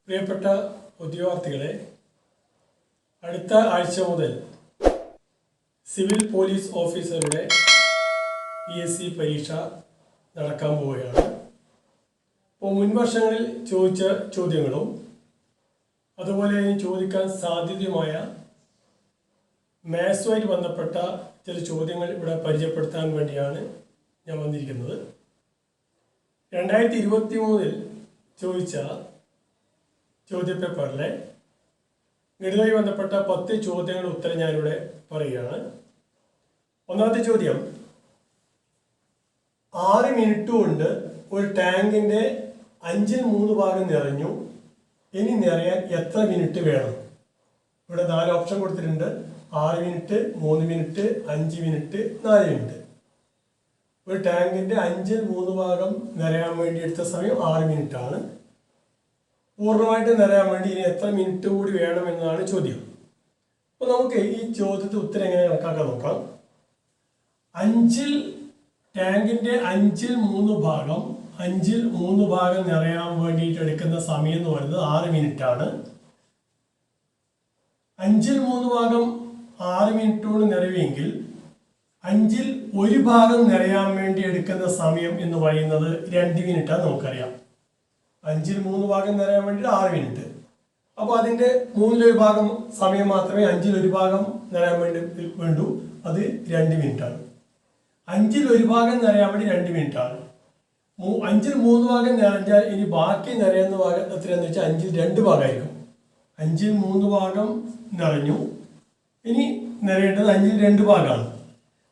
പ്രിയപ്പെട്ട ഉദ്യോഗാർത്ഥികളെ, അടുത്ത ആഴ്ച മുതൽ സിവിൽ പോലീസ് ഓഫീസറുടെ PSC പരീക്ഷ നടക്കാൻ പോവുകയാണ്. അപ്പോൾ മുൻവർഷങ്ങളിൽ ചോദിച്ച ചോദ്യങ്ങളും അതുപോലെ ചോദിക്കാൻ സാധ്യതയുമായ മാത്സുമായിട്ട് ബന്ധപ്പെട്ട ചില ചോദ്യങ്ങൾ ഇവിടെ പരിചയപ്പെടുത്താൻ വേണ്ടിയാണ് ഞാൻ വന്നിരിക്കുന്നത്. 2023 ചോദിച്ച ചോദ്യപേപ്പറിലെ ഗണിതവുമായി ബന്ധപ്പെട്ട 10 ചോദ്യങ്ങളുടെ ഉത്തരം ഞാനിവിടെ പറയുകയാണ്. ഒന്നാമത്തെ ചോദ്യം, 6 മിനിറ്റ് കൊണ്ട് ഒരു ടാങ്കിൻ്റെ 5/3 ഭാഗം നിറഞ്ഞു, ഇനി നിറയാൻ എത്ര മിനിറ്റ് വേണം? ഇവിടെ 4 ഓപ്ഷൻ കൊടുത്തിട്ടുണ്ട്. 6 മിനിറ്റ്, 3 മിനിറ്റ്, 5 മിനിറ്റ്, 4 മിനിറ്റ്. ഒരു ടാങ്കിൻ്റെ 5/3 ഭാഗം നിറയാൻ വേണ്ടി എടുത്ത സമയം 6 മിനിറ്റ് ആണ്. പൂർണ്ണമായിട്ട് നിറയാൻ വേണ്ടി ഇനി എത്ര മിനിറ്റ് കൂടി വേണം എന്നതാണ് ചോദ്യം. അപ്പോൾ നമുക്ക് ഈ ചോദ്യത്തെ ഉത്തരം എങ്ങനെ കണക്കാക്കാൻ നോക്കാം. ടാങ്കിൻ്റെ 5/3 ഭാഗം നിറയാൻ വേണ്ടിയിട്ട് എടുക്കുന്ന സമയം എന്ന് പറയുന്നത് 6 മിനിറ്റ് ആണ്. 5/3 ഭാഗം 6 മിനിറ്റ് കൊണ്ട് നിറയുമെങ്കിൽ 1/5 ഭാഗം നിറയാൻ വേണ്ടി എടുക്കുന്ന സമയം എന്ന് പറയുന്നത് 2 മിനിറ്റാണ്. നമുക്കറിയാം 5/3 ഭാഗം നിറയാൻ വേണ്ടി 6 മിനിറ്റ്. അപ്പോൾ അതിൻ്റെ 1/3 ഭാഗം സമയം മാത്രമേ 1/5 ഭാഗം നിറയാൻ വേണ്ടൂ. അത് 2 മിനിറ്റാണ്. 1/5 ഭാഗം നിറയാൻ വേണ്ടി 2 മിനിറ്റാണ്. 5/3 ഭാഗം നിറഞ്ഞാൽ ഇനി ബാക്കി നിറയുന്ന ഭാഗം എത്രയാണെന്ന് വെച്ചാൽ 5/2 ഭാഗമായിരിക്കും. 5/3 ഭാഗം നിറഞ്ഞു, ഇനി നിറയേണ്ടത് 5/2 ഭാഗമാണ്.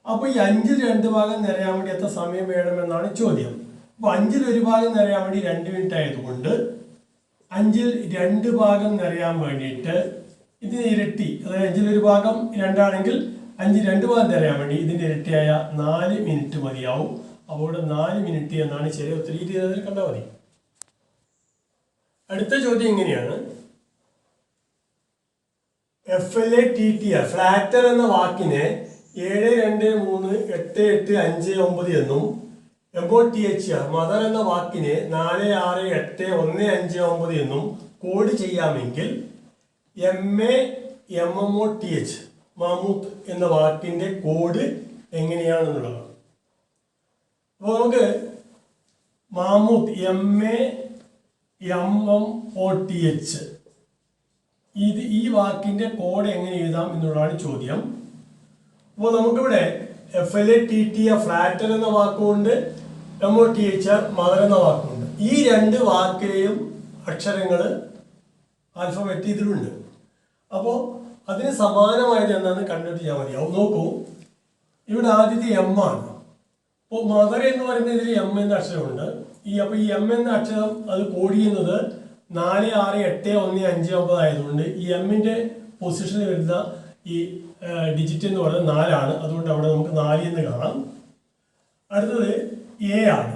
അപ്പോൾ ഈ 5/2 ഭാഗം നിറയാൻ വേണ്ടി എത്ര സമയം വേണമെന്നാണ് ചോദ്യം. അപ്പോൾ 5/1 ഭാഗം നിറയാൻ വേണ്ടി 2 മിനിറ്റ് ആയതുകൊണ്ട് 5/2 ഭാഗം നിറയാൻ വേണ്ടിയിട്ട് ഇതിന് ഇരട്ടി, അതായത് 5/1 ഭാഗം 2 ആണെങ്കിൽ 5/2 ഭാഗം നിറയാൻ വേണ്ടി ഇതിൻ്റെ ഇരട്ടിയായ 4 മിനിറ്റ് മതിയാവും. അപ്പോൾ 4 മിനിറ്റ് എന്നാണ് ശരി ഉത്തരം. ഈ രീതിയിൽ കണ്ടാൽ മതി. അടുത്ത ചോദ്യം ഇങ്ങനെയാണ്. FLATTR ഫ്ലാറ്റർ എന്ന വാക്കിനെ 7238859 എന്നും MOTHR മദർ എന്ന വാക്കിനെ 468159 എന്നും കോഡ് ചെയ്യാമെങ്കിൽ MAMMOTH മാമൂത്ത് എന്ന വാക്കിന്റെ കോഡ് എങ്ങനെയാണെന്നുള്ളതാണ്. അപ്പോൾ നമുക്ക് മാമൂത്ത് MAMMOTH ഈ വാക്കിന്റെ കോഡ് എങ്ങനെ എഴുതാം എന്നുള്ളതാണ് ചോദ്യം. അപ്പോൾ നമുക്കിവിടെ FLATTR ഫ്ലാറ്റർ എന്ന വാക്കുകൊണ്ട്, MOTHR മദർ എന്ന വാക്കുണ്ട്. ഈ 2 വാക്കിലെയും അക്ഷരങ്ങൾ ആൽഫബറ്റ് ഇതിലുണ്ട്. അപ്പോൾ അതിന് സമാനമായത് എന്താണെന്ന് കണ്ടുപിടിച്ചാൽ മതിയാവും. നോക്കൂ, ഇവിടെ ആദ്യത്തെ M ആണ്. അപ്പോൾ മദർ എന്ന് പറയുന്ന ഇതിൽ M എന്ന അക്ഷരമുണ്ട്. അപ്പോൾ ഈ M എന്ന അക്ഷരം അത് കോഡ് ചെയ്യുന്നത് 468159 ആയതുകൊണ്ട് ഈ എമ്മിൻ്റെ പൊസിഷനിൽ വരുന്ന ഈ ഡിജിറ്റ് എന്ന് പറയുന്നത് 4 ആണ്. അതുകൊണ്ട് അവിടെ നമുക്ക് 4 എന്ന് കാണാം. അടുത്തത് A ആണ്.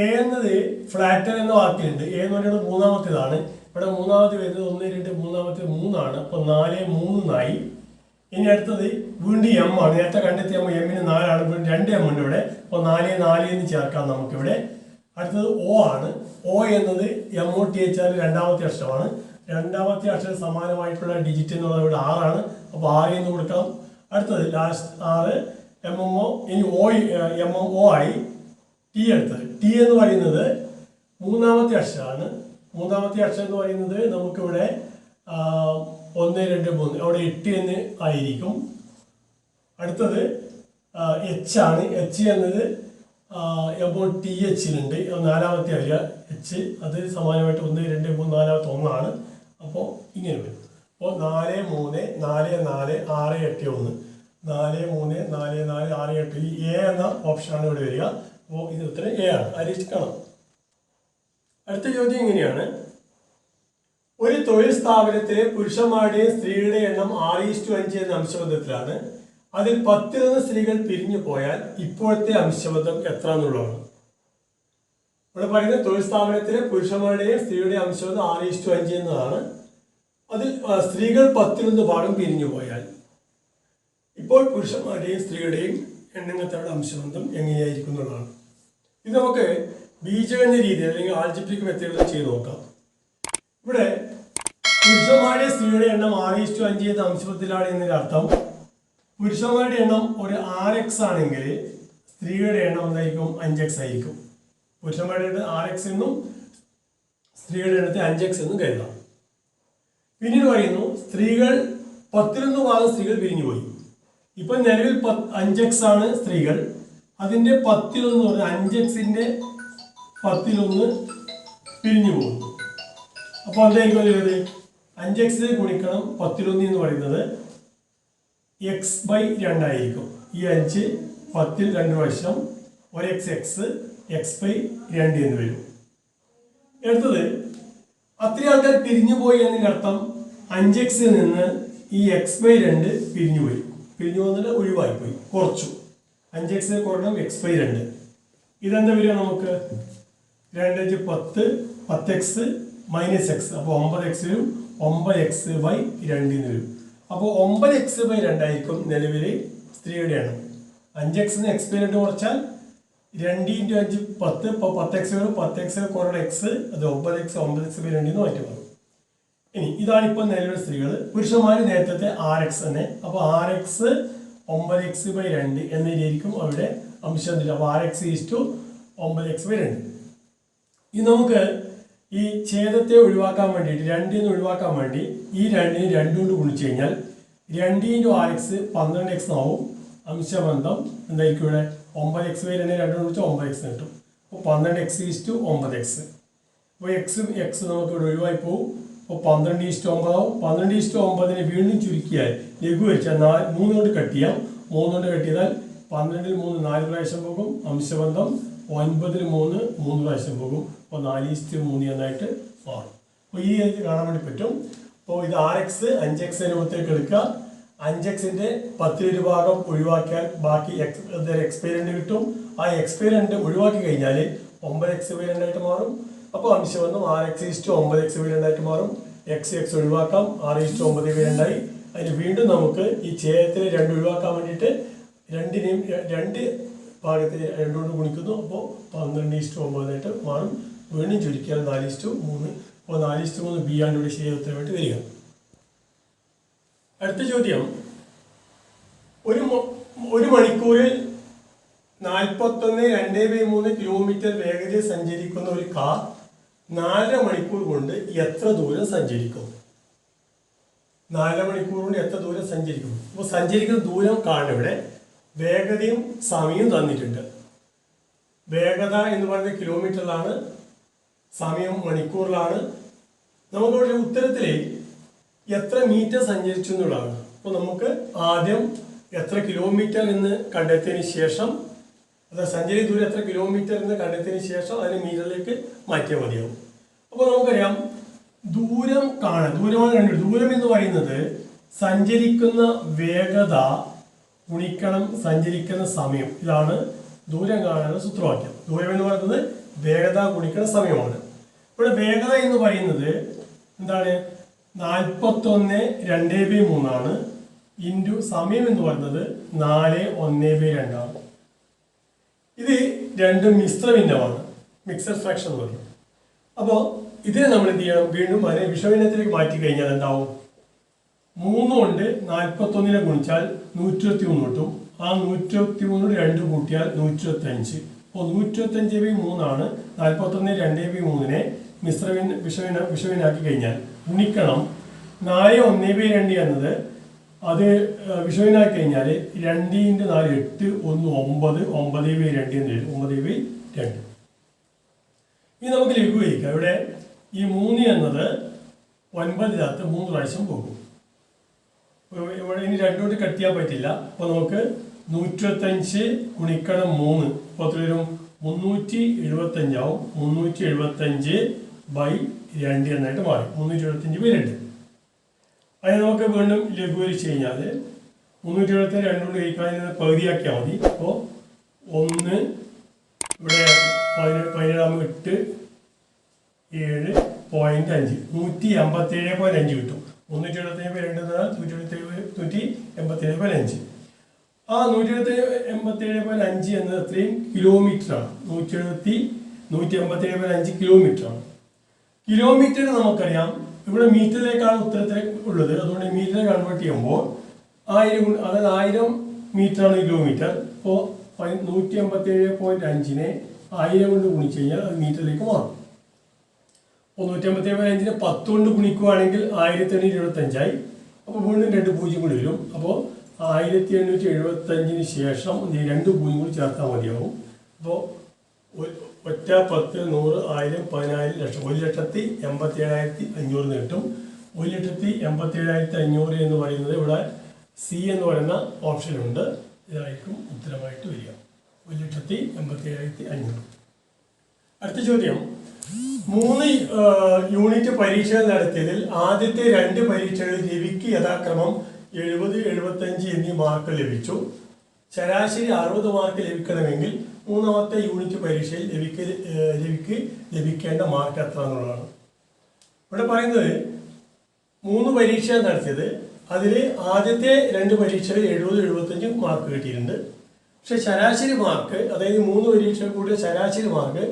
A എന്നത് ഫ്ലാറ്റർ എന്ന വാക്കിലുണ്ട്. A എന്ന് പറയുന്നത് 3ാമത്തേതാണ്. ഇവിടെ 3ാമത് വരുന്നത് 1 2 3ാമത്തെ 3 ആണ്. അപ്പോൾ 4 3 ഇനി അടുത്തത് വീണ്ടും M ആണ്. നേരത്തെ കണ്ടെത്തിയ എമ്മിന് 4 ആണ്. വീണ്ടും 2 M ഉണ്ട് ഇവിടെ. അപ്പോൾ 4 എന്ന് ചേർക്കാം നമുക്കിവിടെ. അടുത്തത് O ആണ്. O എന്നത് MOTHR 2ാമത്തെ അക്ഷരമാണ്. 2ാമത്തെ അക്ഷരം സമാനമായിട്ടുള്ള ഡിജിറ്റ് എന്ന് പറയുന്നത് ഇവിടെ 6 ആണ്. അപ്പോൾ 6 എന്ന് കൊടുക്കാം. അടുത്തത് ലാസ്റ്റ് 6 MMO. ഇനി MMO ആയി. T അടുത്തത് T എന്ന് പറയുന്നത് 3ാമത്തെ അക്ഷരമാണ്. 3ാമത്തെ അക്ഷരം എന്ന് പറയുന്നത് നമുക്കിവിടെ 1 2 3 അവിടെ 8 എന്ന് ആയിരിക്കും. അടുത്തത് H ആണ്. H എന്നത് MOTHലുണ്ട്. 4ാമത്തെ വരിക H. അത് സമാനമായിട്ട് 1 2 3 4ാമത്തെ 1 ആണ്. അപ്പോൾ ഇങ്ങനെ വരും. അപ്പോൾ 4 3 4 4 6 8 1 4 3 4 4 6 8 ഈ A എന്ന ഓപ്ഷനാണ് ഇവിടെ വരിക. അപ്പോൾ ഇത് ഉത്തരം A ആണ്. കാണാം. അടുത്ത ചോദ്യം ഇങ്ങനെയാണ്. ഒരു തൊഴിൽ സ്ഥാപനത്തിലെ പുരുഷന്മാരുടെയും സ്ത്രീകളുടെ എണ്ണം 6:5 എന്ന അംശബന്ധത്തിലാണ്. അതിൽ 10 സ്ത്രീകൾ പിരിഞ്ഞു പോയാൽ ഇപ്പോഴത്തെ അംശബന്ധം എത്ര എന്നുള്ളതാണ്. ഇവിടെ പറയുന്നത് തൊഴിൽ സ്ഥാപനത്തിലെ പുരുഷന്മാരുടെയും സ്ത്രീകളുടെയും അംശബന്ധം 6:5 എന്നതാണ്. അതിൽ സ്ത്രീകൾ 10 ഭാഗം പിരിഞ്ഞു പോയാൽ ഇപ്പോൾ പുരുഷന്മാരുടെയും സ്ത്രീകളുടെയും എണ്ണങ്ങളുടെ അംശബന്ധം എങ്ങനെയായിരിക്കും എന്നുള്ളതാണ്. ഇത് നമുക്ക് ബീജഗണിത രീതി അല്ലെങ്കിൽ ആൾജിബ്രിക് മെത്തേഡിൽ ചെയ്ത് നോക്കാം. ഇവിടെ പുരുഷന്മാരുടെ സ്ത്രീയുടെ എണ്ണം 6:5 എന്ന അംശത്തിലാണ് എന്നതിന്റെ അർത്ഥം പുരുഷന്മാരുടെ എണ്ണം ഒരു 6x ആണെങ്കിൽ സ്ത്രീകളുടെ എണ്ണം എന്തായിരിക്കും 5x ആയിരിക്കും. പുരുഷന്മാരുടെ 6x എന്നും സ്ത്രീകളുടെ എണ്ണത്തെ 5x എന്നും കരുതാം. പിന്നീട് പറയുന്നു സ്ത്രീകൾ 10 ഭാഗം സ്ത്രീകൾ പിരിഞ്ഞുപോയി. ഇപ്പൊ നിലവിൽ 5x ആണ് സ്ത്രീകൾ. അതിന്റെ 10 എന്ന് പറഞ്ഞാൽ 5xന്റെ 10 പിരിഞ്ഞു പോകുന്നു. അപ്പോൾ എന്തായിരിക്കും വരുന്നത് 5x ഗുണിക്കണം 10 എന്ന് പറയുന്നത് x/2 ആയിരിക്കും. ഈ 5 10 2 പ്രാവശ്യം 1x x/2 എന്ന് വരും. അടുത്തത് അത്രയും ആൾക്കാർ പിരിഞ്ഞുപോയി എന്നതിന്റെ അർത്ഥം 5x നിന്ന് ഈ x/2 പിരിഞ്ഞുപോയി. പിരിഞ്ഞു പോകുന്നത് ഒഴിവായിപ്പോയി, കുറച്ചു. 5x കുറഞ്ഞ x/2. ഇതെന്താ വരിക നമുക്ക് 2 10 10x മൈനസ് x. അപ്പോൾ 9x വരും. 9x/2 എന്ന് വരും. അപ്പോൾ 9x/2 ആയിരിക്കും നിലവിലെ സ്ത്രീയുടെ എണ്ണം. 5x x/2 കുറച്ചാൽ 2 × 5 10. ഇപ്പോൾ 10x വരും. 10x കുറഞ്ഞ x അത് 9x 9x/2 എന്ന് മാറ്റി മാറും. ഇനി ഇതാണ് ഇപ്പോൾ നിലവിലെ സ്ത്രീകൾ. പുരുഷന്മാർ നേരത്തെ 6x തന്നെ. അപ്പോൾ 6x 9x/2 എന്നതിലായിരിക്കും അവിടെ അംശം. അപ്പോൾ 6x 9x/2. ഇനി നമുക്ക് ഈ ഛേദത്തെ ഒഴിവാക്കാൻ വേണ്ടിയിട്ട് 2 ഒഴിവാക്കാൻ വേണ്ടി ഈ 2 കൊണ്ട് ഗുണിച്ചു കഴിഞ്ഞാൽ 2 × 6x 12x ആവും. അംശബന്ധം എന്തായിരിക്കും ഇവിടെ 9x/2 2 കൊണ്ട് 9x കിട്ടും. അപ്പോൾ 12x 9x. അപ്പോൾ x നമുക്ക് ഇവിടെ ഒഴിവായി പോകും. അപ്പോൾ 12:9 ആവും. 12:9 വീണ്ടും ചുരുക്കിയാൽ ലഘൂകരിച്ചാൽ 3 കൊണ്ട് കട്ട് ചെയ്യാം. 3 കൊണ്ട് കട്ട് ചെയ്താൽ 12 3 4 പ്രാവശ്യം പോകും. അംശബന്ധം 9 3 3 പ്രാവശ്യം പോകും. അപ്പോൾ 4:3 എന്നായിട്ട് മാറും. അപ്പോൾ ഈ കാണാൻ വേണ്ടി പറ്റും. അപ്പോൾ ഇത് 6x 5x രൂപത്തിലേക്ക് എടുക്കുക. 5xന്റെ 10 ഭാഗം ഒഴിവാക്കിയാൽ ബാക്കി x/2 കിട്ടും. ആ x/2 ഒഴിവാക്കി കഴിഞ്ഞാൽ 9x/2 ആയിട്ട് മാറും. അപ്പോൾ അംശബന്ധം 6x 9x/2 ആയിട്ട് മാറും. x ഒഴിവാക്കാം. 6:9 ആയി. അതിന് വീണ്ടും നമുക്ക് ഈ ഛേദത്തിന് 2 ഒഴിവാക്കാൻ വേണ്ടിയിട്ട് 2 ഭാഗത്തിന് 2 കൊണ്ട് ഗുണിക്കുന്നു. അപ്പോൾ 12:9 ആയിട്ട് മാറും. വീണ്ടും ചുരുക്കിയാൽ 4:3. അപ്പോൾ 4:3 ബി ആണ് ഇവിടെ ശരിയായ ഉത്തരമായിട്ട് വരിക. അടുത്ത ചോദ്യം, ഒരു മണിക്കൂറിൽ 41.2/3 കിലോമീറ്റർ വേഗതയിൽ സഞ്ചരിക്കുന്ന ഒരു കാർ 4 മണിക്കൂർ കൊണ്ട് എത്ര ദൂരം സഞ്ചരിക്കും? 4 മണിക്കൂർ കൊണ്ട് എത്ര ദൂരം സഞ്ചരിക്കും? അപ്പോൾ സഞ്ചരിക്കുന്ന ദൂരം കാണും. ഇവിടെ വേഗതയും സമയവും തന്നിട്ടുണ്ട്. വേഗത എന്ന് പറയുന്നത് കിലോമീറ്ററിലാണ്, സമയം മണിക്കൂറിലാണ്. നമുക്കിവിടെ ഉത്തരത്തിൽ എത്ര മീറ്റർ സഞ്ചരിച്ചു എന്നുള്ളതാണ്. അപ്പോൾ നമുക്ക് ആദ്യം എത്ര കിലോമീറ്റർ എന്ന് കണ്ടെത്തിയതിന് ശേഷം, അതായത് സഞ്ചരി ദൂരം എത്ര കിലോമീറ്റർ എന്ന് കണ്ടെത്തിയതിന് ശേഷം അതിന് മീറ്ററിലേക്ക് മാറ്റിയാൽ മതിയാവും. അപ്പോൾ നമുക്കറിയാം ദൂരം കാണാൻ, ദൂരമാണ് കണ്ടത്. ദൂരം എന്ന് പറയുന്നത് സഞ്ചരിക്കുന്ന വേഗത ഗുണിക്കണം സഞ്ചരിക്കുന്ന സമയം. ഇതാണ് ദൂരം കാണാനുള്ള സൂത്രവാക്യം. ദൂരം എന്ന് പറയുന്നത് വേഗത ഗുണിക്കുന്ന സമയമാണ്. ഇവിടെ വേഗത എന്ന് പറയുന്നത് എന്താണ്? 41.2/3 ആണ്. ഇൻറ്റു സമയം എന്ന് പറയുന്നത് 4.1/2 ആണ്. ഇത് രണ്ടും മിശ്രഭിന്നമാണ്, മിക്സഡ് ഫ്രാക്ഷൻ എന്ന് പറയും. അപ്പോൾ ഇതിനെ നമ്മൾ എന്ത് ചെയ്യണം? വീണ്ടും അതിനെ വിഷഭിന്നത്തിലേക്ക് മാറ്റി കഴിഞ്ഞാൽ എന്താവും? 3 കൊണ്ട് 41 ഗുണിച്ചാൽ 123 കിട്ടും. ആ 123 2 കൂട്ടിയാൽ 125. അപ്പോൾ 125/3 ആണ്. 41.2/3 വിഷഭിന്നാക്കി കഴിഞ്ഞാൽ ഗുണിക്കണം 4.1/2 എന്നത് അത് വിഷുവിനാക്കി കഴിഞ്ഞാൽ 2 × 4 8 1 9 9/2 എന്ന് വരും. 9/2. ഇനി നമുക്ക് ലഘൂകരിക്കാം. ഇവിടെ ഈ 3 എന്നത് 9 3 പ്രാവശ്യം പോകും. ഇവിടെ ഇനി 2 കൊണ്ട് കട്ട് ചെയ്യാൻ പറ്റില്ല. അപ്പോൾ നമുക്ക് 125 ഗുണിക്കണം 3 അപ്പോൾ വരും 375 ആവും. 375/2 എന്നായിട്ട് മാറി. 375/2. അതിന് നമുക്ക് വീണ്ടും ലഘൂകരിച്ച് കഴിഞ്ഞാൽ 375 2 കൊണ്ട് കഴിക്കാൻ പകുതിയാക്കിയാൽ മതി. അപ്പോൾ 1 ഇവിടെ 17 8 7.5 187.5 കിട്ടും. 375/2 എന്നാൽ 187.5. ആ 187.5 എന്നത് എത്രയും കിലോമീറ്ററാണ്. 187.5 കിലോമീറ്ററാണ്. കിലോമീറ്ററിന് നമുക്കറിയാം ഇവിടെ മീറ്ററിലേക്കാണ് ഉത്തരത്തിൽ ഉള്ളത്. അതുകൊണ്ട് മീറ്റർ കൺവേർട്ട് ചെയ്യുമ്പോൾ 1000 അതായത് 1000 മീറ്ററാണ് കിലോമീറ്റർ. അപ്പോൾ 157.5നെ 1000 കൊണ്ട് ഗുണിച്ച് കഴിഞ്ഞാൽ അത് മീറ്ററിലേക്ക് മാറും. അപ്പോൾ 157.5നെ 10 കൊണ്ട് ഗുണിക്കുകയാണെങ്കിൽ 1875ആയി. അപ്പോൾ വീണ്ടും 2 പൂജ്യം കൂടി വരും. അപ്പോൾ 1875 ശേഷം 2 പൂജ്യം കൂടി ചേർത്താൽ മതിയാവും. അപ്പോൾ 1, 10, 100, 1000, 10,000, ലക്ഷം 1,87,500 കിട്ടും. 1,87,500 എന്ന് പറയുന്നത് ഇവിടെ സി എന്ന് പറയുന്ന ഓപ്ഷനുണ്ട്. ഇതായിരിക്കും ഉത്തരമായിട്ട് വരിക 1,87,500. അടുത്ത ചോദ്യം, 3 യൂണിറ്റ് പരീക്ഷകൾ നടത്തിയതിൽ ആദ്യത്തെ 2 പരീക്ഷകളിൽ രവിക്ക് യഥാക്രമം 70, 75 എന്നീ മാർക്ക് ലഭിച്ചു. ശരാശരി 60 മാർക്ക് ലഭിക്കണമെങ്കിൽ മൂന്നാമത്തെ യൂണിറ്റ് പരീക്ഷയിൽ രവിക്ക് ലഭിക്കേണ്ട മാർക്ക് എത്ര എന്നുള്ളതാണ്. ഇവിടെ പറയുന്നത് 3 പരീക്ഷ നടത്തിയത്, അതിൽ ആദ്യത്തെ 2 പരീക്ഷകൾ 70, 75 മാർക്ക് കിട്ടിയിട്ടുണ്ട്. പക്ഷെ ശരാശരി മാർക്ക്, അതായത് 3 പരീക്ഷ കൂടിയ ശരാശരി മാർക്ക്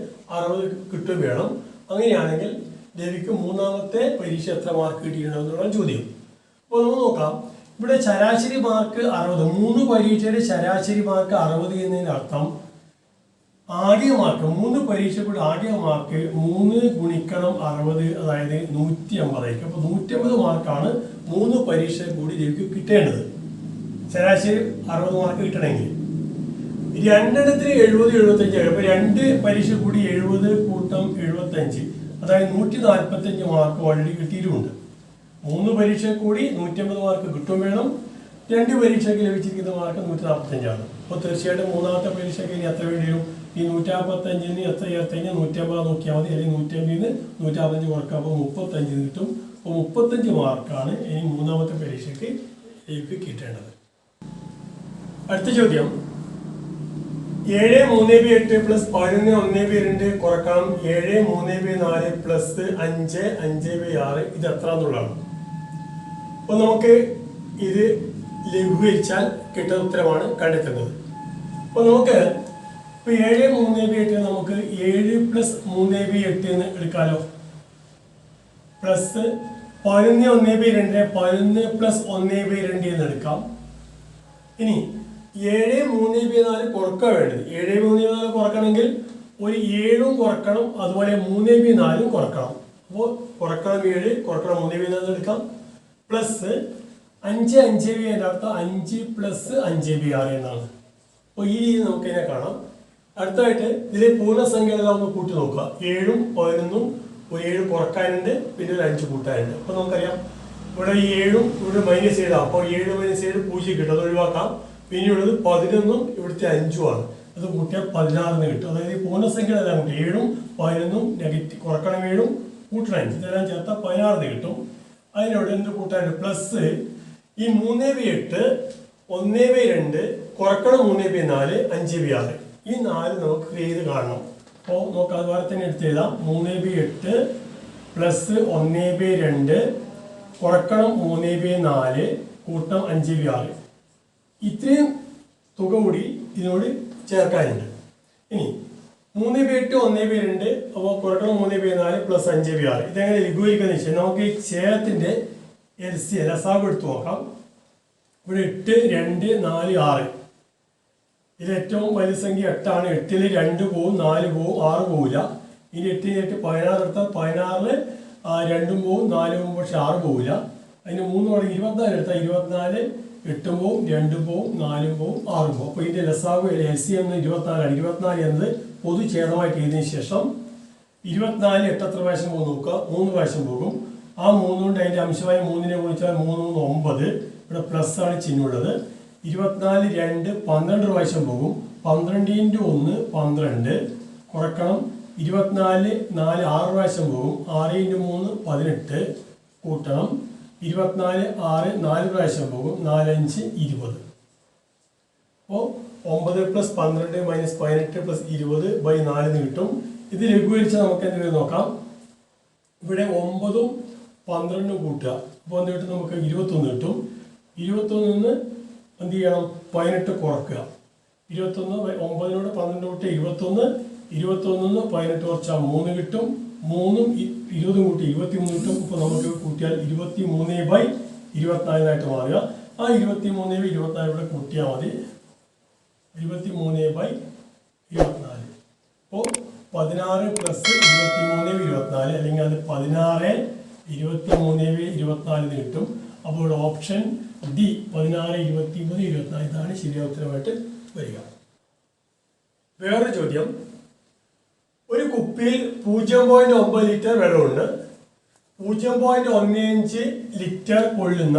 60 കിട്ടുകയും വേണം. അങ്ങനെയാണെങ്കിൽ രവിക്ക് മൂന്നാമത്തെ പരീക്ഷ എത്ര മാർക്ക് കിട്ടിയിട്ടുണ്ടെന്നുള്ള ചോദ്യം. അപ്പോൾ നമുക്ക് നോക്കാം. ഇവിടെ ശരാശരി മാർക്ക് 60, 3 പരീക്ഷയുടെ ശരാശരി മാർക്ക് 60 എന്നതിന് അർത്ഥം ആകെ മാർക്ക് 3 പരീക്ഷ കൂടി ആകെ മാർക്ക് 3 ഗുണിക്കണം 60, അതായത് 150 ആയിരിക്കും. അപ്പോൾ 150 മാർക്കാണ് 3 പരീക്ഷ കൂടി രവിക്ക് കിട്ടേണ്ടത്. ശരാശരി 60 മാർക്ക് കിട്ടണമെങ്കിൽ രണ്ടെണ്ണത്തിന് 70, 75 ആയി. അപ്പോൾ 2 പരീക്ഷ കൂടി 70 കൂട്ടം 75, അതായത് 145 മാർക്ക് ഓൾറെഡി കിട്ടിയിട്ടുമുണ്ട്. 3 പരീക്ഷ കൂടി 150 മാർക്ക് കിട്ടും വേണം. 2 പരീക്ഷയ്ക്ക് ലഭിച്ചിരിക്കുന്ന മാർക്ക് 145 അപ്പോൾ തീർച്ചയായിട്ടും മൂന്നാമത്തെ പരീക്ഷയ്ക്ക് ഇനി എത്ര വേണ്ടി വരും? ഈ 155 എത്ര ചേർത്ത് കഴിഞ്ഞാൽ 150 നോക്കിയാൽ മതി. അല്ലെങ്കിൽ 150 155 കുറക്കാം. അപ്പോൾ 35 കിട്ടും. അപ്പോൾ 35 മാർക്കാണ് ഇനി മൂന്നാമത്തെ പരീക്ഷയ്ക്ക് കിട്ടേണ്ടത്. അടുത്ത ചോദ്യം, 7, 3, 8 പ്ലസ് 11, 1, 2 കുറക്കണം 7, 3, 4 പ്ലസ് 5, 5, 6 ഇത് എത്ര എന്നുള്ളതാണ്. അപ്പോൾ നമുക്ക് ഇത് ലഘൂകരിച്ചാൽ കിട്ടുന്ന ഉത്തരമാണ് കണ്ടെത്തേണ്ടത്. അപ്പോൾ നമുക്ക് ഇപ്പോൾ 7, 3, 8 നമുക്ക് 7 പ്ലസ് 3, 8 എന്ന് എടുക്കാമല്ലോ. പ്ലസ് 11, 1, 2 11 പ്ലസ് 1, 2 എന്ന് എടുക്കാം. ഇനി 7, 3, 4 കുറക്കാൻ വേണ്ടത്. 7, 3, 4 കുറക്കണമെങ്കിൽ ഒരു 7ഉം കുറക്കണം, അതുപോലെ 3, 4ഉം കുറക്കണം. അപ്പോൾ കുറക്കണം 7, കുറക്കണം 3, 4 എടുക്കാം. പ്ലസ് 5, 5, അതിൻ്റെ അർത്ഥം 5 പ്ലസ് 5, 6 എന്നാണ്. അപ്പോൾ ഈ രീതി നമുക്ക് ഇതിനെ കാണാം. അടുത്തായിട്ട് ഇതിലെ പൂർണ്ണസംഖ്യകളെല്ലാം ഒന്ന് കൂട്ടി നോക്കുക. 7ഉം 11ഉം ഒരു 7 കുറക്കാനുണ്ട്, പിന്നെ ഒരു 5 കൂട്ടാനുണ്ട്. അപ്പോൾ നമുക്കറിയാം ഇവിടെ ഈ 7ഉം ഇവിടെ -7 ആവും. അപ്പോൾ 7 - 7 0 കിട്ടും, അത് ഒഴിവാക്കാം. പിന്നെയുള്ളത് 11ഉം ഇവിടുത്തെ 5ഉമാണ്. അത് കൂട്ടിയാൽ 16 കിട്ടും. അതായത് ഈ പൂർണ്ണസംഖ്യകളെല്ലാം കൂട്ടി 7ഉം 11ഉം നെഗറ്റീവ് കുറക്കണം 7ഉം കൂട്ടണം 5 ഇതെല്ലാം ചേർത്താൽ 16 കിട്ടും. അതിനോട് എന്ത് കൂട്ടാനുണ്ട്? പ്ലസ് ഈ 3, 8 1, 2 കുറക്കണം 3, 4 5, 6 ഈ 4 നമുക്ക് ചെയ്ത് കാണണം. അപ്പോൾ നോക്കാം, അതുപോലെ തന്നെ എടുത്ത് എഴുതാം. 3, 8 പ്ലസ് 1, 2 കുറക്കണം 3, 4 കൂട്ടം 5, 6 ഇത്രയും തുക കൂടി ഇതിനോട് ചേർക്കാനുണ്ട്. ഇനി 3, 8 1, 2 അപ്പോൾ കുറക്കണം 3, 4 പ്ലസ് 5, 6 ഇതെങ്ങനെ ലഘൂകരിക്കാന്ന് വെച്ചാൽ നമുക്ക് ഈ ഛേദത്തിന്റെ ലസാഗു എടുത്ത് നോക്കാം. ഇവിടെ 8, 2, 4, 6 ഇതിൽ ഏറ്റവും വലിയ സംഖ്യ 8 ആണ്. 8ൽ 2 പോവും, 4 പോവും, 6 പോവില്ല. ഇനി 8 × 8 16 എടുത്താൽ 16ൽ 2 പോവും, 4 പോവും, പക്ഷെ 6 പോവില്ല. അതിന് 3 മടങ്ങ് 24 എടുത്താൽ 24 8 പോവും, 2 പോവും, 4 പോവും, 6 പോവും. അപ്പോൾ ഇതിന്റെ ലസാഗു LCM എന്ന് 24 ആണ്. 24 എന്നത് പൊതുഛേദമായിട്ട് എഴുതിയതിനു ശേഷം 24 8 എത്ര പ്രാവശ്യം പോകും നോക്കുക. 3 പ്രാവശ്യം പോകും. ആ 3 കൊണ്ട് അതിന്റെ അംശമായ 3നെ ഗുണിച്ചാൽ 3, 3 9. ഇവിടെ പ്ലസ് ആണ് ചിഹ്നമുള്ളത്. 24 2 12 പ്രാവശ്യം പോകും. 12 × 1 12 കുറക്കണം 24 4 6 പ്രാവശ്യം പോകും. 6 × 3 18 കൂട്ടണം 24 6 4 പ്രാവശ്യം പോകും. 4 5 20. അപ്പോൾ 9 പ്ലസ് 12 മൈനസ് 18 പ്ലസ് 20/4 എന്ന് കിട്ടും. ഇത് ലഘൂകരിച്ച് നമുക്ക് എന്തെങ്കിലും നോക്കാം. ഇവിടെ 9ഉം 12ഉം കൂട്ടുക. അപ്പോൾ എന്ത് കിട്ടും? നമുക്ക് 21 കിട്ടും. 21 എന്ത് ചെയ്യണം? 18 കുറക്കുക. 21 9നോട് 12 കൂട്ടി 21. 21 18 കുറച്ചാൽ 3 കിട്ടും. 3ഉം 20 കൂട്ടി 23 കിട്ടും. അപ്പോൾ നമുക്ക് കൂട്ടിയാൽ 23/24 മാറുക. ആ 23/24 ഇവിടെ കൂട്ടിയാൽ മതി. 23/24. അപ്പോൾ 16 + 23/24 അല്ലെങ്കിൽ അത് 16 23/24 കിട്ടും. അപ്പോൾ ഇവിടെ ഓപ്ഷൻ ഡി 16 23 24 ഇതാണ് ശരിയായ ഉത്തരമായിട്ട് വരിക. വേറൊരു ചോദ്യം, ഒരു കുപ്പിയിൽ 0.9 ലിറ്റർ വെള്ളമുണ്ട്. 0.15 ലിറ്റർ കൊള്ളുന്ന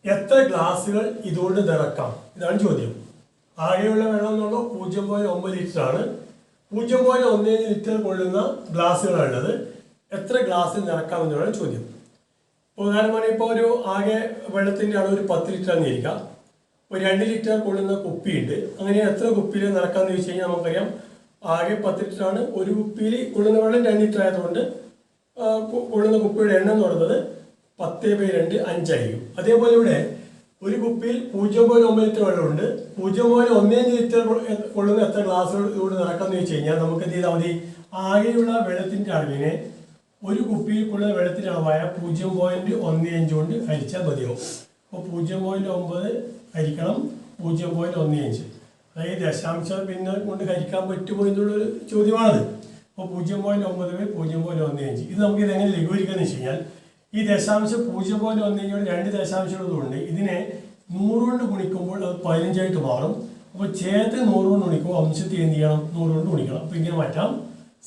എത്ര ഗ്ലാസുകൾ ഇതുകൊണ്ട് നിറക്കാം? ഇതാണ് ചോദ്യം. ആകെയുള്ള വെള്ളം എന്നുള്ളത് 0.9 ലിറ്റർ ആണ്. 0.15 ലിറ്റർ കൊള്ളുന്ന ഗ്ലാസുകളുള്ളത്. എത്ര ഗ്ലാസ് നിറക്കാം എന്നുള്ളതാണ് ചോദ്യം. ഉദാഹരണമായി ഇപ്പോൾ ഒരു ആകെ വെള്ളത്തിൻ്റെ അളവ് ഒരു 10 ലിറ്റർ എന്നിരിക്കാം. ഒരു 2 ലിറ്റർ കൊള്ളുന്ന കുപ്പിയുണ്ട്. അങ്ങനെ എത്ര കുപ്പിയിൽ നിറക്കാമെന്ന് ചോദിച്ചു കഴിഞ്ഞാൽ നമുക്കറിയാം ആകെ 10 ലിറ്റർ ആണ്. ഒരു കുപ്പിയിൽ കൊള്ളുന്ന വെള്ളം 2 ലിറ്റർ ആയതുകൊണ്ട് കൊള്ളുന്ന കുപ്പിയുടെ എണ്ണം എന്ന് പറയുന്നത് 10/2 5 ആയിരിക്കും. അതേപോലെ ഇവിടെ ഒരു കുപ്പിയിൽ 0.9 ലിറ്റർ വെള്ളമുണ്ട്. 0.15 ലിറ്റർ കൊള്ളുന്ന എത്ര ഗ്ലാസുകൾ ഇവിടെ നിറക്കാമെന്ന് ചോദിച്ചു കഴിഞ്ഞാൽ നമുക്ക് എന്ത് ചെയ്താൽ മതി? ആകെയുള്ള വെള്ളത്തിൻ്റെ അളവിനെ ഒരു കുപ്പിയിൽ കൊള്ളുന്ന വെള്ളത്തിൻ്റെ അളവായ 0.15 കൊണ്ട് ഹരിച്ചാൽ മതിയാവും. അപ്പോൾ 0.9 ഹരിക്കണം 0.15, അതായത് ദശാംശം പിന്നെ കൊണ്ട് ഹരിക്കാൻ പറ്റുമോ എന്നുള്ളൊരു ചോദ്യമാണത്. അപ്പോൾ 0.9/0.15 ഇത് നമുക്ക് ഇതെങ്ങനെ ലഘൂകരിക്കാന്ന് വെച്ച് കഴിഞ്ഞാൽ ഈ ദശാംശം 0.15 2 ദശാംശമുള്ളതുകൊണ്ട് ഇതിനെ 100 കൊണ്ട് ഗുണിക്കുമ്പോൾ അത് 15 ആയിട്ട് മാറും. അപ്പോൾ ചേർത്ത് 100 കൊണ്ട് ഗുണിക്കുമ്പോൾ അംശത്തിൽ എന്ത് ചെയ്യണം? 100 കൊണ്ട് ഗുണിക്കണം. അപ്പോൾ ഇങ്ങനെ മാറ്റാം.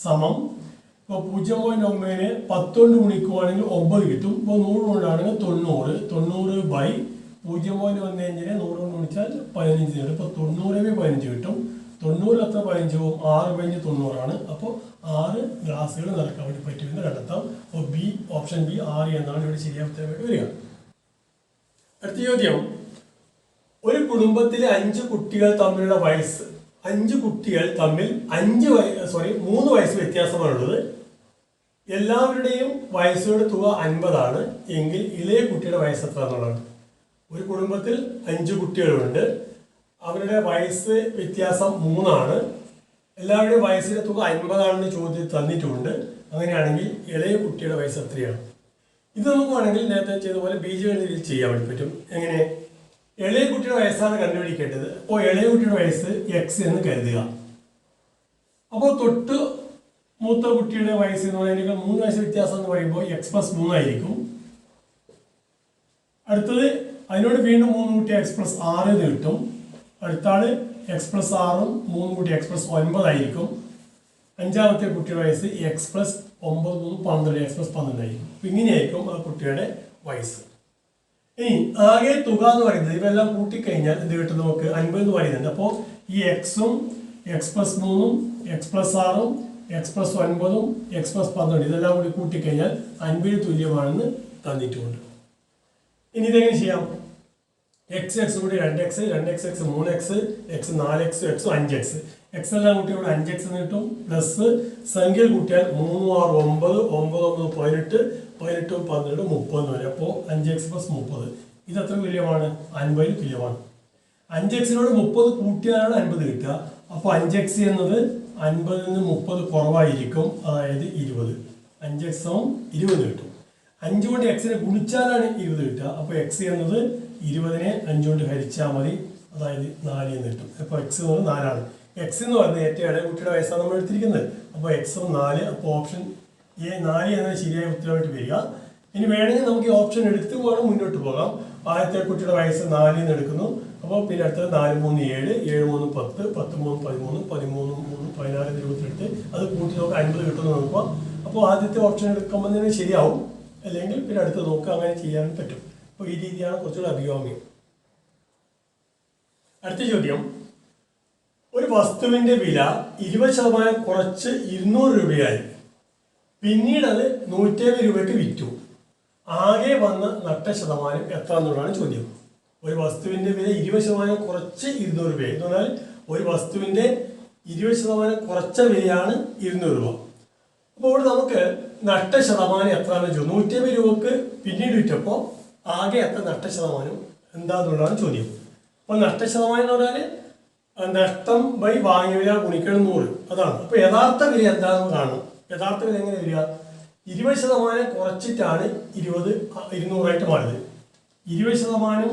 സമം ഇപ്പോൾ 0.9 10 കൊണ്ട് ഗുണിക്കുവാണെങ്കിൽ 9 കിട്ടും. ഇപ്പോൾ 100 കൊണ്ടാണെങ്കിൽ 90. 90/0.15 100 കൊണ്ട് ഗുണിച്ചാൽ 15 കിട്ടും. ഇപ്പോൾ 90/15 കിട്ടും. 90 എത്ര 15 പോവും? 6/90 ആണ്. അപ്പോൾ 6 ഗ്ലാസുകൾ നിറക്കാൻ വേണ്ടി പറ്റുമെന്ന് കണ്ടെത്താം. അപ്പോൾ ബി ഓപ്ഷൻ ബി 6 എന്നാണ് ഇവിടെ ശരിയായ ഉത്തരമായിട്ട് വരിക. അടുത്ത ചോദ്യം, ഒരു കുടുംബത്തിലെ 5 കുട്ടികൾ തമ്മിലുള്ള വയസ്സ് 5 കുട്ടികൾ തമ്മിൽ 3 വയസ്സ് വ്യത്യാസമാണുള്ളത്. എല്ലാവരുടെയും വയസ്സുകളുടെ തുക 50 ആണ് എങ്കിൽ ഇളയ കുട്ടിയുടെ വയസ്സ് എത്ര എന്നുള്ളതാണ്. ഒരു കുടുംബത്തിൽ 5 കുട്ടികളുണ്ട്. അവരുടെ വയസ്സ് വ്യത്യാസം 3 ആണ്. എല്ലാവരുടെയും വയസ്സിന്റെ തുക 50 ആണെന്ന് ചോദ്യം തന്നിട്ടുണ്ട്. അങ്ങനെയാണെങ്കിൽ ഇളയ കുട്ടിയുടെ വയസ്സ് എത്രയാണ്? ഇത് നോക്കുവാണെങ്കിൽ നേരത്തെ ചെയ്ത പോലെ ബീജഗണിതത്തിൽ ചെയ്യാൻ വേണ്ടി പറ്റും. എങ്ങനെ? ഇളയ കുട്ടിയുടെ വയസ്സാണ് കണ്ടുപിടിക്കേണ്ടത്. അപ്പോൾ ഇളയ കുട്ടിയുടെ വയസ്സ് x എന്ന് കരുതുക. അപ്പോൾ തൊട്ട് മൂത്ത കുട്ടിയുടെ വയസ്സ് എന്ന് പറയുന്നത് 3 വയസ്സ് വ്യത്യാസം എന്ന് പറയുമ്പോൾ x + 3 ആയിരിക്കും. അടുത്തത് അതിനോട് വീണ്ടും 3 കൂട്ടി x + 6 എന്ന് കിട്ടും. അടുത്താണ് x + 6ഉം 3 കൂട്ടി x + 9 ആയിരിക്കും. അഞ്ചാമത്തെ കുട്ടിയുടെ വയസ്സ് x + 9 12 x + 12 ആയിരിക്കും. അപ്പം ഇങ്ങനെയായിരിക്കും ആ കുട്ടിയുടെ വയസ്സ്. ഇനി ആകെ തുക എന്ന് പറയുന്നത് ഇവയെല്ലാം കൂട്ടിക്കഴിഞ്ഞാൽ എന്ത് കിട്ടും? നമുക്ക് 50 എന്ന് പറയുന്നുണ്ട്. അപ്പോൾ ഈ എക്സും x + 3ഉം x + 6ഉം x + 9ഉം x + 12 ഇതെല്ലാം കൂടി കൂട്ടിക്കഴിഞ്ഞാൽ 50 തുല്യമാണെന്ന് തന്നിട്ടുണ്ട്. ഇനി ഇതെങ്ങനെ ചെയ്യാം? x കൂടി 2x 2x 3x x 4x x 5x x എല്ലാം കൂട്ടി ഇവിടെ 5x എന്ന് കിട്ടും. പ്ലസ് സംഖ്യ കൂട്ടിയാൽ 3 6 9 9 18 18 12 30 വരെ. അപ്പോൾ 5x + 30 ഇത് എത്ര തുല്യമാണ്? 50 തുല്യമാണ്. 5x-നോട് 30 കൂട്ടിയാലാണ് 50 കിട്ടുക. അപ്പോൾ 5x എന്നത് 50 നിന്ന് 30 കുറവായിരിക്കും, അതായത് 20. 5x = 20 കിട്ടും. 5 കൊണ്ട് x-നെ ഗുണിച്ചാലാണ് 20 കിട്ടുക. അപ്പോൾ x എന്നത് 20നെ 5 കൊണ്ട് ഹരിച്ചാൽ മതി, അതായത് 4 എന്ന് കിട്ടും. അപ്പോൾ x എന്നത് 4 ആണ്. x എന്ന് പറയുന്നത് ഏറ്റവും ഇളയ കുട്ടിയുടെ വയസ്സാണ് നമ്മൾ എടുത്തിരിക്കുന്നത്. അപ്പോൾ x 4. അപ്പോൾ ഓപ്ഷൻ എ 4 എന്നത് ശരിയായ ഉത്തരമായിട്ട് വരിക. ഇനി വേണമെങ്കിൽ നമുക്ക് ഈ ഓപ്ഷൻ എടുത്ത് വേണം മുന്നോട്ട് പോകാം. ആദ്യത്തെ കുട്ടിയുടെ വയസ്സ് 4 എന്ന് എടുക്കുന്നു. അപ്പോൾ പിന്നെ അടുത്തത് 4 3 7 7 3 10 10 3 13 13 3 16 28 അത് കൂട്ടി നമുക്ക് 50 കിട്ടുമെന്ന് നോക്കുക. അപ്പോൾ ആദ്യത്തെ ഓപ്ഷൻ എടുക്കുമ്പോൾ തന്നെ ശരിയാവും, അല്ലെങ്കിൽ പിന്നെ അടുത്ത് നോക്കുക. അങ്ങനെ ചെയ്യാൻ പറ്റും. അപ്പോൾ ഈ രീതിയാണ് കുറച്ചുകൂടെ അഭികാമ്യം. അടുത്ത ചോദ്യം, ഒരു വസ്തുവിന്റെ വില 20% കുറച്ച് 200 രൂപയായി. പിന്നീട് അത് 150 രൂപയ്ക്ക് വിറ്റു. ആകെ വന്ന നഷ്ടശതമാനം എത്ര എന്നുള്ളതാണ് ചോദ്യം. ഒരു വസ്തുവിന്റെ വില 20% കുറച്ച് 200 രൂപയായി എന്ന് പറഞ്ഞാൽ ഒരു വസ്തുവിന്റെ 20% കുറച്ച വിലയാണ് 200 രൂപ. അപ്പോൾ ഇവിടെ നമുക്ക് നഷ്ടശതമാനം എത്രയാണെന്ന് ചോദിച്ചു. 150 രൂപക്ക് പിന്നീട് വിറ്റപ്പോൾ ആകെ എത്ര നഷ്ടശതമാനം എന്താന്നുള്ളതാണ് ചോദ്യം. അപ്പോൾ നഷ്ടശതമാനം എന്ന് പറഞ്ഞാൽ നഷ്ടം ബൈ വാങ്ങിയ വില ഗുണിക്കണം 100 അതാണ്. അപ്പൊ യഥാർത്ഥ വില എന്താണെന്ന് കാണണം. യഥാർത്ഥ വില എങ്ങനെ വരിക? 20% കുറച്ചിട്ടാണ് 200ആയിട്ട് മാറിയത്. 20%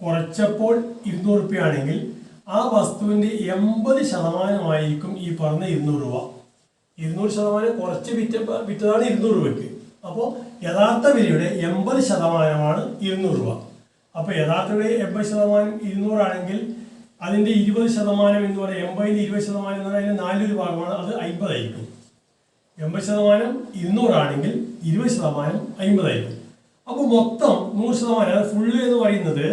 കുറച്ചപ്പോൾ 200 രൂപ ആണെങ്കിൽ ആ വസ്തുവിന്റെ 80% ഈ പറഞ്ഞ 200 രൂപ. 200% കുറച്ച് വിറ്റതാണ് 200 രൂപയ്ക്ക്. അപ്പോൾ യഥാർത്ഥ വിലയുടെ 80% 200 രൂപ. അപ്പൊ യഥാർത്ഥ വില 80% 200 ആണെങ്കിൽ അതിന്റെ 20% എന്ന് പറയുന്നത് 80-ന്റെ 20% എന്ന് പറയുന്നത് 4 ഭാഗമാണ്, അത് 50 ആയിരിക്കും. 80% 200 ആണെങ്കിൽ 20% 50 ആയിരിക്കും. അപ്പൊ മൊത്തം 100% ഫുള്ള് എന്ന് പറയുന്നത്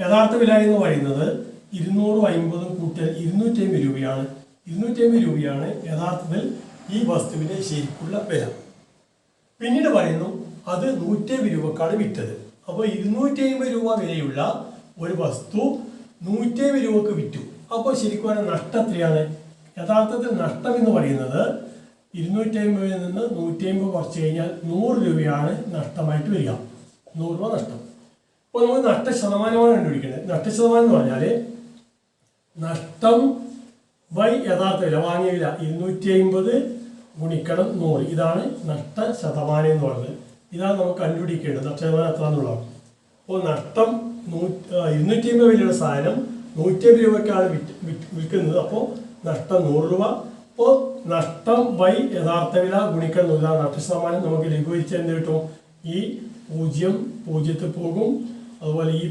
യഥാർത്ഥ വില എന്ന് പറയുന്നത് 250 കൂട്ടൽ 250 രൂപയാണ്. 250 രൂപയാണ് യഥാർത്ഥത്തിൽ ഈ വസ്തുവിന്റെ ശരിക്കുള്ള വില. പിന്നീട് പറയുന്നു അത് 150 രൂപക്കാണ് വിറ്റത്. അപ്പോൾ 250 രൂപ വിലയുള്ള ഒരു വസ്തു 150 രൂപക്ക് വിറ്റു. അപ്പോൾ ശരിക്കും പറഞ്ഞാൽ നഷ്ടം എത്രയാണ്? യഥാർത്ഥത്തിൽ നഷ്ടം എന്ന് പറയുന്നത് 250 നിന്ന് 150 കുറച്ച് കഴിഞ്ഞാൽ 100 രൂപയാണ് നഷ്ടമായിട്ട് വരിക. 100 രൂപ നഷ്ടം. അപ്പോൾ നമുക്ക് നഷ്ടശതമാനമാണ് കണ്ടുപിടിക്കേണ്ടത്. നഷ്ടശതമാനം എന്ന് പറഞ്ഞാൽ നഷ്ടം ബൈ യഥാർത്ഥ വില വാങ്ങിയ വില 250 ഗുണിക്കണം 100. ഇതാണ് നഷ്ടശതമാനം എന്ന് പറയുന്നത്. ഇതാണ് നമുക്ക് കണ്ടുപിടിക്കേണ്ടത് നഷ്ടശതമാനം എത്ര എന്നുള്ളതാണ്. അപ്പോൾ നഷ്ടം 250 വിലയുടെ സാധനം 150 രൂപയ്ക്കാണ് വിൽക്കുന്നത്. അപ്പോൾ നഷ്ടം 100 രൂപ. അപ്പോൾ നഷ്ടം ബൈ യഥാർത്ഥ വില ഗുണിക്കണം 100 നഷ്ടശതമാനം. നമുക്ക് ലഘൂകരിച്ച് എന്ത് കിട്ടും? ഈ 0 0 പോകും. അതുപോലെ ഈ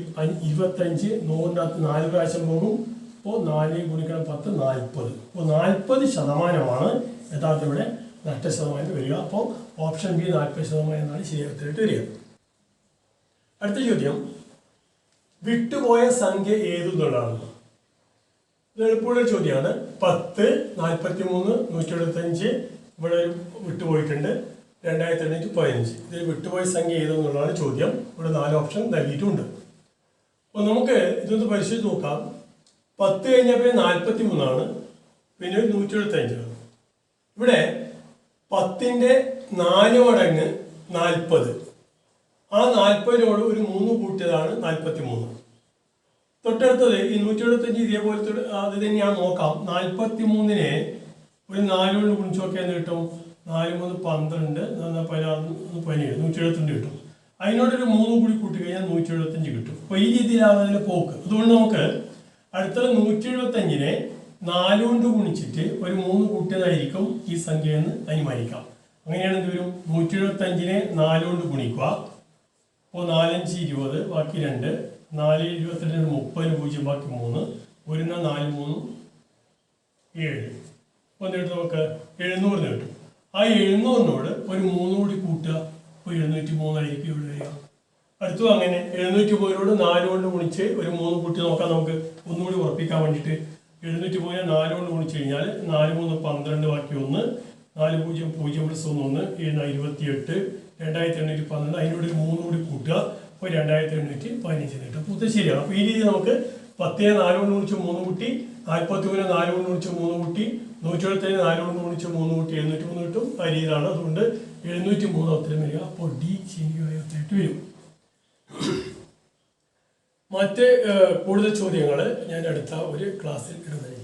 25 100-ന്റെ 4 പ്രാവശ്യം പോകും. അപ്പോൾ 4 ഗുണിക്കണം 10 40. അപ്പോൾ 40% യഥാർത്ഥ ഇവിടെ നഷ്ടശതമാനം വരിക. അപ്പോൾ ഓപ്ഷൻ ബി 40% എന്നാണ് ശരിയായിട്ട് വരിക. അടുത്ത ചോദ്യം, വിട്ടുപോയ സംഖ്യ ഏതെന്നുള്ളതാണ്. ഇത് എളുപ്പമുള്ള ചോദ്യമാണ്. 10, 43, 175 ഇവിടെ വിട്ടുപോയിട്ടുണ്ട്. 2815 ഇതിൽ വിട്ടുപോയ സംഖ്യ ഏതെന്നുള്ളതാണ് ചോദ്യം. ഇവിടെ 4 ഓപ്ഷൻ നൽകിയിട്ടുണ്ട്. അപ്പോൾ നമുക്ക് ഇതൊന്ന് പരിശോധിച്ച് നോക്കാം. 10 കഴിഞ്ഞപ്പോൾ 43 പിന്നെ 175. ഇവിടെ 10-ന്റെ 4 മടങ്ങ് 40. ആ 40-നോട് ഒരു 3 കൂട്ടിയതാണ് 43. തൊട്ടടുത്തത് ഈ 175 ഇതേപോലത്തെ അത് തന്നെയാണ്. നോക്കാം. 43-നെ ഒരു 4 കൊണ്ട് ഗുണിച്ച് നോക്കിയാൽ എന്ത് കിട്ടും? 4 3 12 16 17 172 കിട്ടും. അതിനോടൊരു 3 കൂടി കൂട്ടി കഴിഞ്ഞാൽ 175 കിട്ടും. അപ്പോൾ ഈ രീതിയിലാണ് അതിൻ്റെ പോക്ക്. അതുകൊണ്ട് നമുക്ക് അടുത്തത് 175-നെ 4 കൊണ്ട് ഗുണിച്ചിട്ട് ഒരു 3 കൂട്ടിയതായിരിക്കും ഈ സംഖ്യ എന്ന് അനുമാനിക്കാം. അങ്ങനെയാണ് എന്ത് വരും? 175-നെ 4 കൊണ്ട് ഗുണിക്കുക. അപ്പോൾ 4 5 20 ബാക്കി 2 4 22 30 0 ബാക്കി 3 1 4 3 7. അപ്പോൾ എന്നിട്ട് നമുക്ക് 700 കിട്ടും. ആ 700-നോട് ഒരു 3 കൂടി കൂട്ടുക. അപ്പോൾ 703 ആയിരിക്കും ഇവിടെ വരിക. അടുത്തും അങ്ങനെ 703-നോട് 4 കൊണ്ട് ഗുണിച്ച് ഒരു 3 കൂട്ടി നോക്കാം. നമുക്ക് ഒന്നുകൂടി ഉറപ്പിക്കാൻ വേണ്ടിയിട്ട് 703-നെ 4 കൊണ്ട് ഗുണിച്ച് കഴിഞ്ഞാൽ 4 3 12 ബാക്കി 1 4 0 0 പ്ലസ് 1 28 2812 അതിനോട് ഒരു 3 കൂടി കൂട്ടുക. അപ്പോൾ 2815 കിട്ടും. അപ്പോൾ ഇത് ശരിയാണ്. അപ്പോൾ ഈ രീതി നമുക്ക് 10-നെ 4 കൊണ്ട് ഗുണിച്ച് 3 കൂട്ടി, 43-നെ 4 കൊണ്ട് ഗുണിച്ച് 3 കൂട്ടി, 175-നെ 4 കൊണ്ട് ഗുണിച്ച് 3 കൂട്ടി 703 കിട്ടും. ആ രീതിയിലാണ്. അതുകൊണ്ട് 703 ഉത്തരം വരിക. അപ്പോൾ ഡി ശരിയായ ഉത്തരമായിട്ട് വരും. മറ്റ് കൂടുതൽ ചോദ്യങ്ങൾ ഞാൻ അടുത്ത ഒരു ക്ലാസ്സിൽ ഇടുന്നതായിരിക്കും.